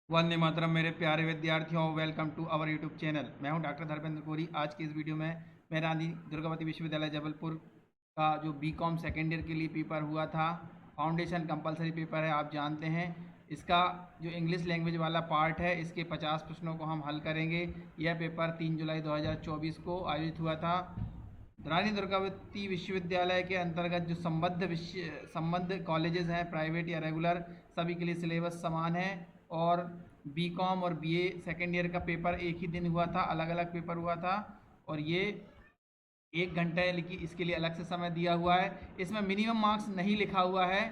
वंदे मातरम मेरे प्यारे विद्यार्थियों, welcome to our YouTube channel. मैं हूं डॉक्टर धर्मेंद्र कोरी। आज की इस वीडियो में मैं रानी दुर्गावती विश्वविद्यालय जबलपुर का जो बीकॉम सेकेंड ईयर के लिए पेपर हुआ था, फाउंडेशन कंपलसरी पेपर है, आप जानते हैं। इसका जो इंग्लिश लैंग्वेज वाला पार्ट है, इसके 50 प्रश्नों को हम हल करेंगे। यह पेपर 3 जुलाई 2024 को आयोजित हुआ था। रानी दुर्गावती विश्वविद्यालय के अंतर्गत जो संबद्ध कॉलेजेस हैं, प्राइवेट या रेगुलर, सभी के लिए सिलेबस समान है। और बीकॉम और बीए सेकेंड ईयर का पेपर एक ही दिन हुआ था, अलग अलग पेपर हुआ था। और ये 1 घंटा है, लेकिन इसके लिए अलग से समय दिया हुआ है। इसमें मिनिमम मार्क्स नहीं लिखा हुआ है,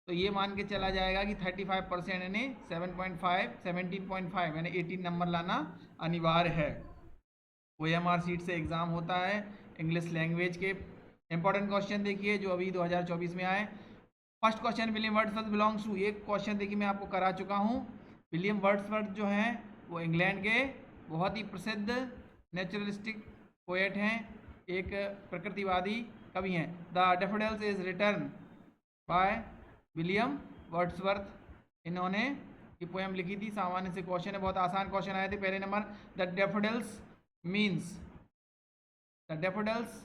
तो ये मान के चला जाएगा कि 35% यानी 17.5 यानी 18 नंबर लाना अनिवार्य है। OMR सीट से एग्ज़ाम होता है इंग्लिश लैंग्वेज के। इंपॉर्टेंट क्वेश्चन देखिए जो अभी 2024 में आए। First question, William Wordsworth belongs to. एक क्वेश्चन देखिए मैं आपको करा चुका हूँ। विलियम वर्ड्सवर्थ जो हैं वो इंग्लैंड के बहुत ही प्रसिद्ध नेचुरलिस्टिक पोएट हैं, एक प्रकृतिवादी कवि हैं। The daffodils is return by William Wordsworth. इन्होंने ये पोएम लिखी थी। सामान्य से क्वेश्चन है, बहुत आसान क्वेश्चन आए थे। पहले number, the daffodils means, the daffodils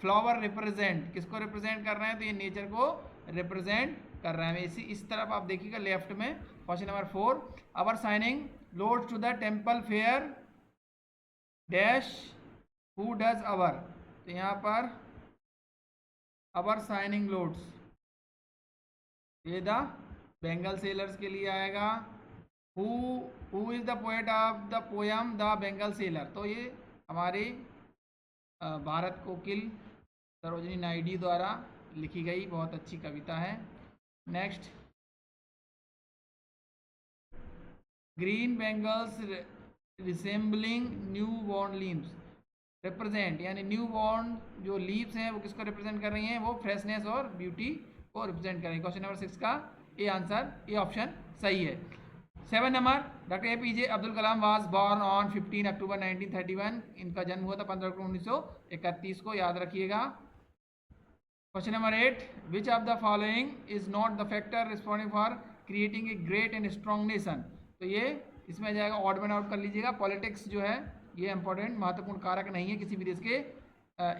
flower represent, किसको रिप्रेजेंट कर रहे हैं? तो ये नेचर को रिप्रेजेंट कर रहे हैं। इस तरफ आप देखिएगा लेफ्ट में। Question number 4, our shining load to the temple fair dash who does our. तो यहाँ पर अवर साइनिंग लोड्स, ये द बेंगल सेलर्स के लिए आएगा। Who is the poet of the poem the bangle seller. तो ये हमारे भारत कोकिल सरोजिनी नायडू द्वारा लिखी गई बहुत अच्छी कविता है। Next, green bangles resembling new born leaves represent, यानी न्यू बॉर्न जो लीव्स हैं वो किसको रिप्रेजेंट कर रही हैं? वो फ्रेशनेस और ब्यूटी को रिप्रेजेंट कर रही है। क्वेश्चन नंबर 6 का ए आंसर, ए ऑप्शन सही है। 7 number, doctor APJ Abdul Kalam was born on 15 अक्टूबर 1931। इनका जन्म हुआ था 15 अक्टूबर 1931 को, याद रखिएगा। Question number 8, which of the following is not the factor responding for creating a great and strong nation. तो ये इसमें आ जाएगा, ऑड मैन आउट कर लीजिएगा। पॉलिटिक्स जो है ये इंपॉर्टेंट महत्वपूर्ण कारक नहीं है किसी भी देश के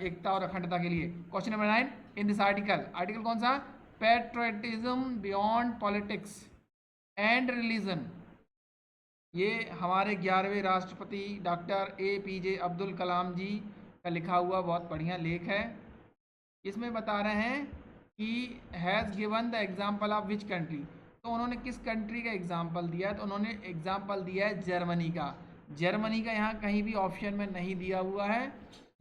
एकता और अखंडता के लिए। Question number 9, in this article, article कौन सा? Patriotism beyond politics and religion. ये हमारे 11वें राष्ट्रपति डॉक्टर APJ अब्दुल कलाम जी का लिखा हुआ बहुत बढ़िया लेख है। इसमें बता रहे हैं कि has given the example of which country. तो उन्होंने किस कंट्री का एग्जाम्पल दिया है? तो उन्होंने एग्जाम्पल दिया है जर्मनी का। जर्मनी का यहाँ कहीं भी ऑप्शन में नहीं दिया हुआ है।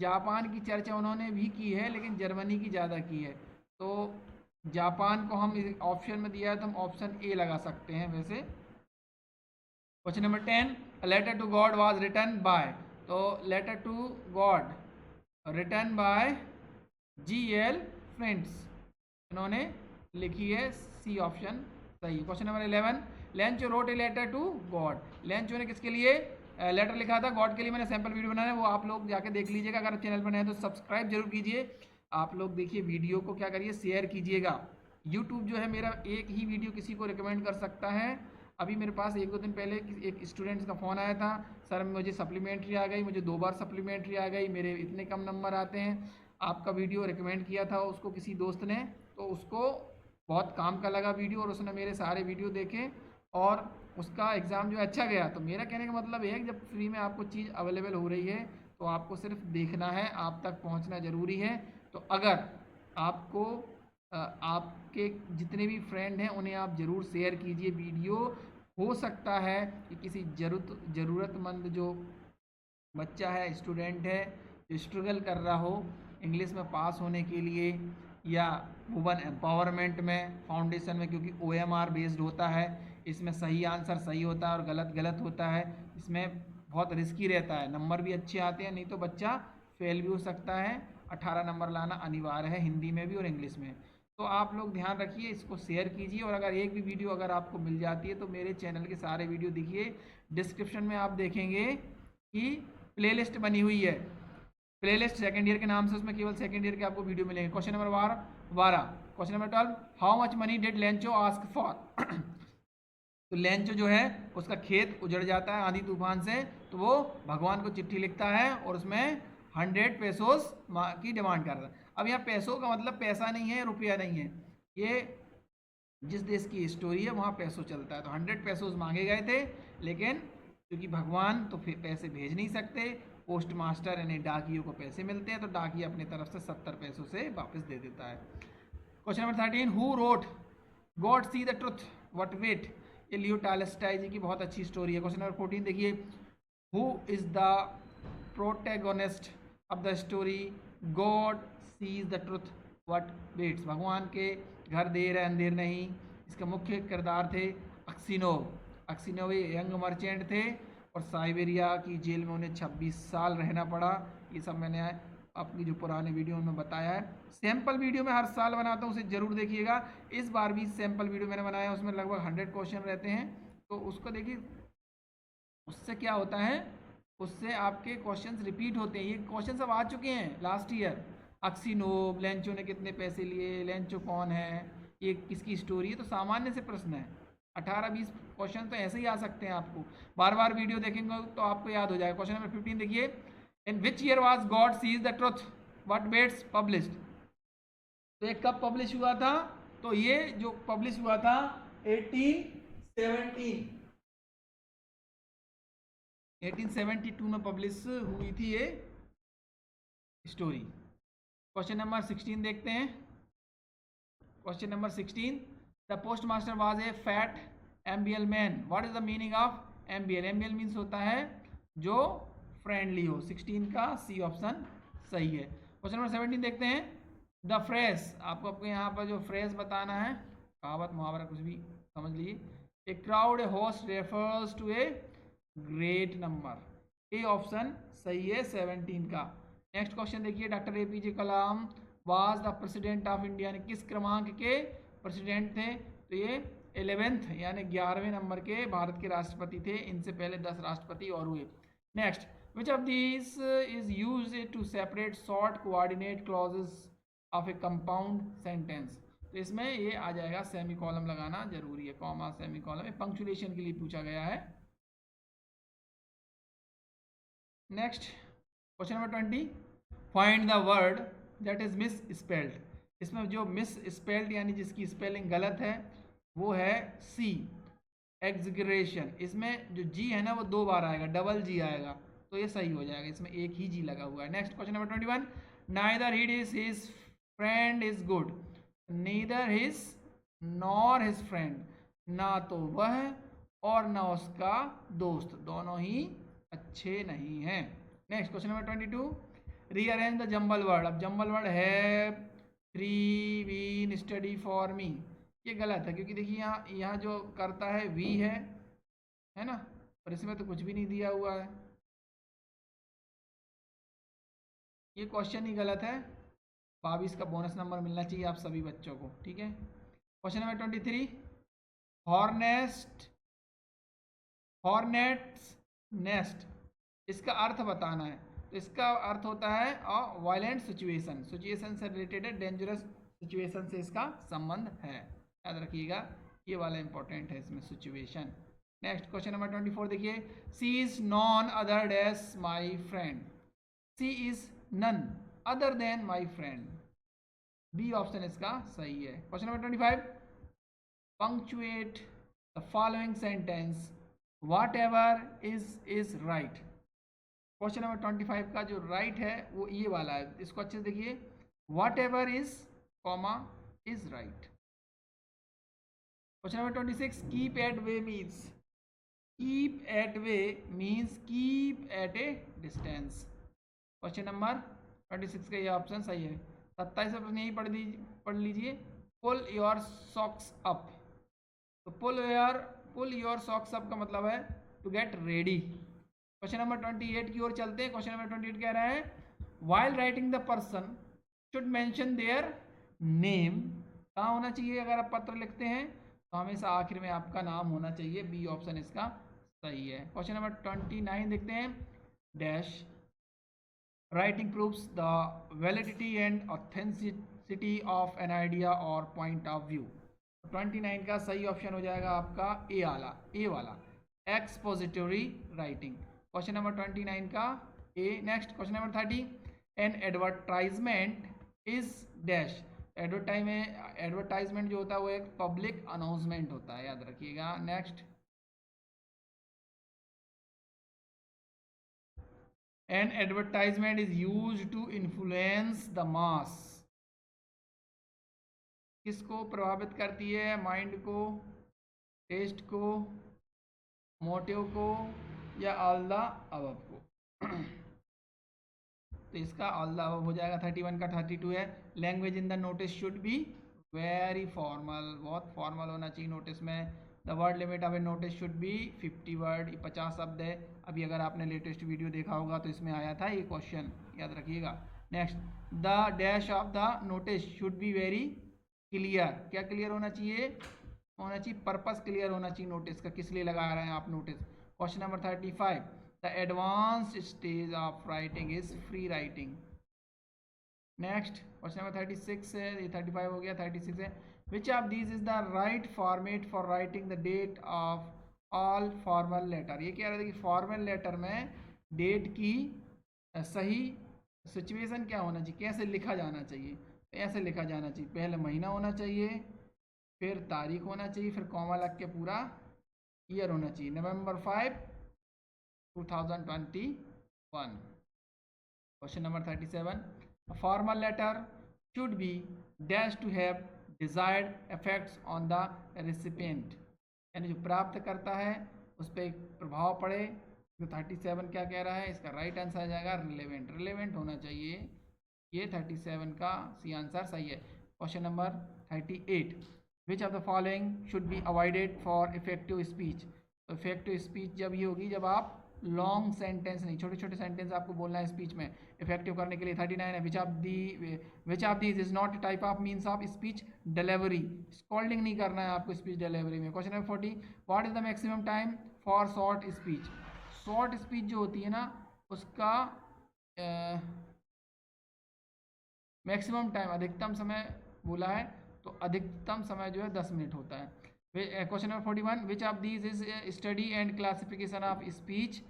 जापान की चर्चा उन्होंने भी की है, लेकिन जर्मनी की ज़्यादा की है। तो जापान को हम ऑप्शन में दिया है, तो हम ऑप्शन ए लगा सकते हैं वैसे। Question number 10, letter to God was written by. तो letter to God written by GL friends, इन्होंने लिखी है, सी ऑप्शन सही। Question number 11, Lencho wrote a letter to God. Lencho ने किसके लिए लेटर लिखा था? गॉड के लिए। मैंने सैम्पल वीडियो बनाया है, वो आप लोग जाके देख लीजिएगा। अगर चैनल पर नए हैं तो सब्सक्राइब जरूर कीजिए। आप लोग देखिए, वीडियो को क्या करिए, शेयर कीजिएगा। यूट्यूब जो है मेरा एक ही वीडियो किसी को रिकमेंड कर सकता है। अभी मेरे पास 1-2 दिन पहले एक स्टूडेंट्स का फ़ोन आया था, सर मुझे सप्लीमेंट्री आ गई, मुझे 2 बार सप्लीमेंट्री आ गई, मेरे इतने कम नंबर आते हैं। आपका वीडियो रिकमेंड किया था उसको किसी दोस्त ने, तो उसको बहुत काम का लगा वीडियो, और उसने मेरे सारे वीडियो देखे और उसका एग्ज़ाम जो अच्छा गया। तो मेरा कहने का मतलब है कि जब फ्री में आपको चीज़ अवेलेबल हो रही है तो आपको सिर्फ देखना है, आप तक पहुंचना ज़रूरी है। तो अगर आपको आपके जितने भी फ्रेंड हैं उन्हें आप ज़रूर शेयर कीजिए वीडियो। हो सकता है कि किसी ज़रूरतमंद जो बच्चा है, स्टूडेंट है, जो स्ट्रगल कर रहा हो इंग्लिश में पास होने के लिए, या वुमेन एम्पावरमेंट में फाउंडेशन में, क्योंकि OMR बेस्ड होता है, इसमें सही आंसर सही होता है और गलत गलत होता है। इसमें बहुत रिस्की रहता है, नंबर भी अच्छे आते हैं, नहीं तो बच्चा फेल भी हो सकता है। 18 नंबर लाना अनिवार्य है, हिंदी में भी और इंग्लिश में। तो आप लोग ध्यान रखिए, इसको शेयर कीजिए। और अगर एक भी वीडियो अगर आपको मिल जाती है तो मेरे चैनल के सारे वीडियो देखिए। डिस्क्रिप्शन में आप देखेंगे कि प्लेलिस्ट बनी हुई है, प्लेलिस्ट सेकंड ईयर के नाम से, उसमें केवल सेकंड ईयर के आपको वीडियो मिलेंगे। Question number 12। Question number 12, how much money did Lencho ask for. तो लेंचो जो है उसका खेत उजड़ जाता है आंधी तूफान से, तो वो भगवान को चिट्ठी लिखता है और उसमें 100 पेसोस की डिमांड करता है। अब यहाँ पैसों का मतलब पैसा नहीं है, रुपया नहीं है, ये जिस देश की स्टोरी है वहाँ पैसों चलता है। तो 100 पेसोस मांगे गए थे, लेकिन क्योंकि भगवान तो फिर पैसे भेज नहीं सकते, पोस्ट मास्टर यानी डाकियों को पैसे मिलते हैं, तो डाकिया अपनी तरफ से 70 पैसों से वापस दे देता है। Question number 13, who wrote God see the truth what wait, ये लियो टॉलस्टॉय जी की बहुत अच्छी स्टोरी है। क्वेश्चन नंबर 14 देखिए, who is the protagonist of the story God sees the truth what waits, भगवान के घर देर है अंधेर नहीं, इसके मुख्य किरदार थे अक्सिनोव। अक्सिनोव यंग मर्चेंट थे और साइबेरिया की जेल में उन्हें 26 साल रहना पड़ा। ये सब मैंने अपनी जो पुराने वीडियो में बताया है। सैम्पल वीडियो में हर साल बनाता हूँ, उसे ज़रूर देखिएगा। इस बार भी सैम्पल वीडियो मैंने बनाया है, उसमें लगभग 100 क्वेश्चन रहते हैं, तो उसको देखिए। उससे क्या होता है, उससे आपके क्वेश्चंस रिपीट होते हैं। ये क्वेश्चन सब आ चुके हैं लास्ट ईयर। अक्सिनोव, लेंचो ने कितने पैसे लिए, लेंचो कौन है, ये किसकी स्टोरी है, तो सामान्य से प्रश्न है। 18-20 क्वेश्चन तो ऐसे ही आ सकते हैं, आपको बार बार वीडियो देखेंगे तो आपको याद हो जाएगा। क्वेश्चन नंबर 15 देखिए, in which year was God sees the truth what waits published, तो ये कब पब्लिश हुआ था, तो ये जो पब्लिश हुआ था 1872 में पब्लिश हुई थी ये स्टोरी। क्वेश्चन नंबर 16 देखते हैं। Question number 16, the postmaster was a fat amiable man, what is the meaning of amiable, amiable means होता है जो फ्रेंडली हो। 16 का सी ऑप्शन सही है। क्वेश्चन नंबर 17 देखते हैं, द फ्रेज, आपको यहाँ पर जो फ्रेज बताना है, कहावत मुहावरा कुछ भी समझ लीजिए। A crowd A host refers to a great number, A option सही है 17 का। नेक्स्ट क्वेश्चन देखिए, doctor APJ Kalam was the president of India, यानी किस क्रमांक के प्रेसिडेंट थे, तो ये 11th यानी 11वें नंबर के भारत के राष्ट्रपति थे। इनसे पहले 10 राष्ट्रपति और हुए। Next, which of this is used to separate short coordinate clauses of a compound sentence, तो इसमें ये आ जाएगा सेमी कॉलम लगाना जरूरी है, कॉमा सेमी कॉलम, पंक्चुएशन के लिए पूछा गया है। Next question number 20, find the word that is miss spelled, इसमें जो मिस स्पेल्ड यानी जिसकी स्पेलिंग गलत है वो है सी, एग्जिग्रेशन। इसमें जो जी है ना वो 2 बार आएगा, डबल जी आएगा, तो ये सही हो जाएगा, इसमें एक ही जी लगा हुआ है। Next question number 21, neither his friend is good, neither his nor his friend, ना तो वह और ना उसका दोस्त, दोनों ही अच्छे नहीं हैं। Next question number 22, rearrange the jumble word, अब जंबल वर्ड है three been study for me, ये गलत है क्योंकि देखिए यहाँ जो करता है वी है ना, और इसमें तो कुछ भी नहीं दिया हुआ है, ये क्वेश्चन ही गलत है। 22 का बोनस नंबर मिलना चाहिए आप सभी बच्चों को, ठीक है। क्वेश्चन नंबर 23, हॉर्नेस्ट हॉर्नेट्स नेस्ट, इसका अर्थ बताना है, तो इसका अर्थ होता है वायलेंट सिचुएशन, सिचुएशन से रिलेटेड है, डेंजरस सिचुएशन से इसका संबंध है, याद रखिएगा, ये वाला इंपॉर्टेंट है इसमें सिचुएशन। नेक्स्ट क्वेश्चन नंबर 24 देखिए, C is none other dash my friend, C is none other than my friend, B option इसका सही है। Question number 25, punctuate the following sentence, whatever is right. Question number 25 का जो right है वो ये वाला है, इसको अच्छे से देखिए, what ever is comma is right. Question number 26, keep at bay means, keep at bay means keep at A distance. Question number 26 का ये ऑप्शन सही है। 27 प्रश्न यही पढ़ लीजिए, पुल योर सॉक्स अप, तो पुल योर सॉक्स अप का मतलब है to get ready. Question number 28 की ओर चलते हैं। क्वेश्चन नंबर 28 कह रहा है, while writing the person should mention their name, कहाँ होना चाहिए अगर आप पत्र लिखते हैं, तो हमेशा आखिर में आपका नाम होना चाहिए, बी ऑप्शन इसका सही है। क्वेश्चन नंबर 29 देखते हैं, dash writing proves the validity and authenticity of an idea और पॉइंट ऑफ व्यू, 29 का सही ऑप्शन हो जाएगा आपका ए वाला एक्सपोजिटरी राइटिंग। क्वेश्चन नंबर 29 का A. Next question number 30, an advertisement is dash. Advertisement जो होता है वो एक पब्लिक अनाउंसमेंट होता है, याद रखिएगा। Next, an advertisement is used to influence the mass. किसको प्रभावित करती है? माइंड को, टेस्ट को, मोटिव को, या ऑल द अबव को? तो इसका ऑल द अबव हो जाएगा। 31 का 32 है, language in the notice should be very formal, बहुत फॉर्मल होना चाहिए नोटिस में। The word limit of A notice should be 50 word, 50 शब्द है। अभी अगर आपने लेटेस्ट वीडियो देखा होगा तो इसमें आया था ये क्वेश्चन, याद रखिएगा। Next, the dash of the notice should be very clear. क्या क्लियर होना चाहिए? होना चाहिए पर्पस क्लियर होना चाहिए नोटिस का, किस लिए लगा रहे हैं आप notice. Question number 35, the advanced stage of writing is free writing. Next question number 36 है, ये 35 हो गया। 36 है, which of these is the right format for writing the date of all formal letter. ये कह रहे थे कि फॉर्मल लेटर में डेट की सही सिचुएशन क्या होना चाहिए, कैसे लिखा जाना चाहिए। तो ऐसे लिखा जाना चाहिए, पहले महीना होना चाहिए, फिर तारीख होना चाहिए, फिर कॉमा लग के पूरा ईयर होना चाहिए। नवंबर 5, 2021। Question number 37, a formal letter should be dash to have desired effects on the recipient। यानी जो प्राप्त करता है उस पर एक प्रभाव पड़े। तो 37 क्या कह रहा है? इसका राइट आंसर आ जाएगा रिलेवेंट। रिलेवेंट होना चाहिए, ये 37 का सी आंसर सही है। Question number 38, which of the following should be avoided for effective speech. तो इफेक्टिव स्पीच जब ये होगी जब आप लॉन्ग सेंटेंस नहीं, छोटे छोटे सेंटेंस आपको बोलना है स्पीच में इफेक्टिव करने के लिए। 39 है, which of these is not type of means of speech delivery. Scolding नहीं करना है आपको स्पीच डिलीवरी में। Question number 40, what is the maximum time for short speech. Short speech जो होती है ना उसका मैक्सिमम टाइम, अधिकतम समय बोला है तो अधिकतम समय जो है 10 मिनट होता है। Question number 41, which of these is study and classification of speech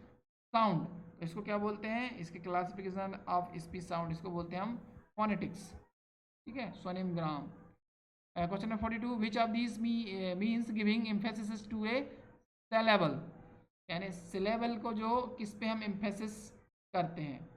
sound. तो इसको क्या बोलते हैं? इसके क्लासिफिकेशन ऑफ स्पीच साउंड, इसको बोलते हैं हम फोनेटिक्स। ठीक है, स्वनिमग्राम। Question number 42, which of these means giving emphasis to a syllable. यानी सिलेबल को जो किस पे हम एम्फेसिस करते हैं,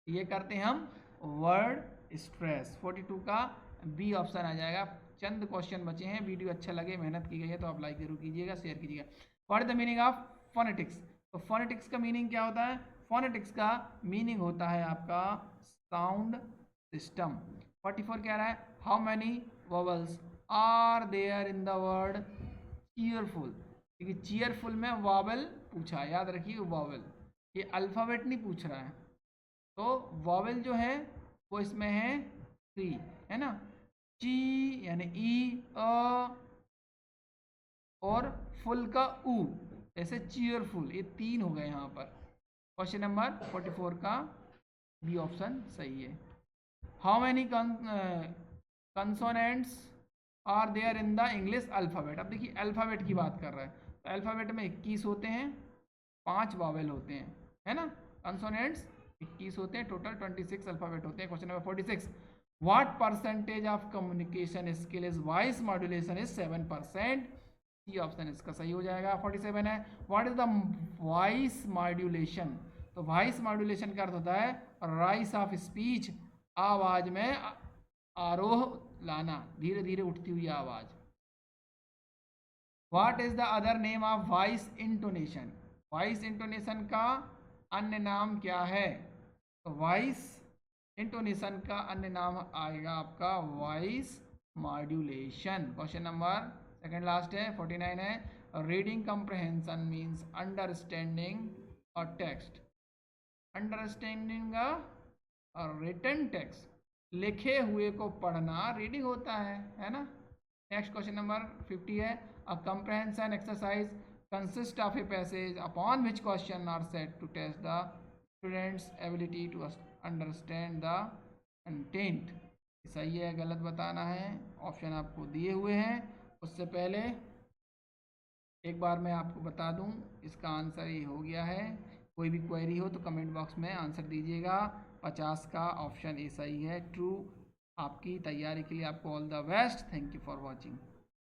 ये करते हैं हम वर्ड स्ट्रेस। 42 का बी ऑप्शन आ जाएगा। चंद क्वेश्चन बचे हैं, वीडियो अच्छा लगे, मेहनत की गई है तो आप लाइक जरूर कीजिएगा, शेयर कीजिएगा। What is the meaning of phonetics. तो फोनेटिक्स का मीनिंग क्या होता है? फोनेटिक्स का मीनिंग होता है आपका साउंड सिस्टम। 44 कह रहा है, how many vowels are there in the word cheerful. देखिए चीयरफुल में वॉवल पूछा है, याद रखिए वॉवल, ये अल्फ़ाबेट नहीं पूछ रहा है। तो वॉवल जो है वो इसमें है 3, है ना। ची यानी ई, अ और फुल का ऊ, ऐसे चीयरफुल, ये 3 हो गए यहाँ पर। क्वेश्चन नंबर 44 का बी ऑप्शन सही है। How many consonants are there in the English alphabet. अब देखिए अल्फ़ाबेट की बात कर रहा है तो अल्फ़ाबेट में 21 होते हैं, 5 वावेल होते हैं, है ना। कंसोनेंट्स 21 होते हैं, टोटल 26 अल्फ़ाबेट होते हैं। Question number 46, what percentage of communication skill is voice modulation is 7%। C option इसका सही हो जाएगा। 47 है, what is the voice modulation. तो वॉइस मॉड्यूलेशन का अर्थ होता है राइस ऑफ स्पीच, आवाज में आरोह लाना, धीरे धीरे उठती हुई आवाज। What is the other name of voice intonation. Voice intonation का अन्य नाम क्या है? तो वॉइस इंटोनेशन का अन्य नाम आएगा आपका voice modulation. Question number second last है 49 है, रीडिंग कंप्रहेंशन मीन्स अंडरस्टैंडिंग और टेक्स्ट। अंडरस्टैंडिंग और रिटन टेक्स्ट, लिखे हुए को पढ़ना रीडिंग होता है ना। नेक्स्ट क्वेश्चन नंबर 50 है, a comprehension exercise consist of a passage upon which question are set to test the students ability to understand the content. सही है गलत बताना है। ऑप्शन आपको दिए हुए हैं। उससे पहले एक बार मैं आपको बता दूं, इसका आंसर ये हो गया है। कोई भी क्वेरी हो तो कमेंट बॉक्स में आंसर दीजिएगा। 50 का ऑप्शन ए सही है, ट्रू। आपकी तैयारी के लिए आपको all the best. Thank you for watching.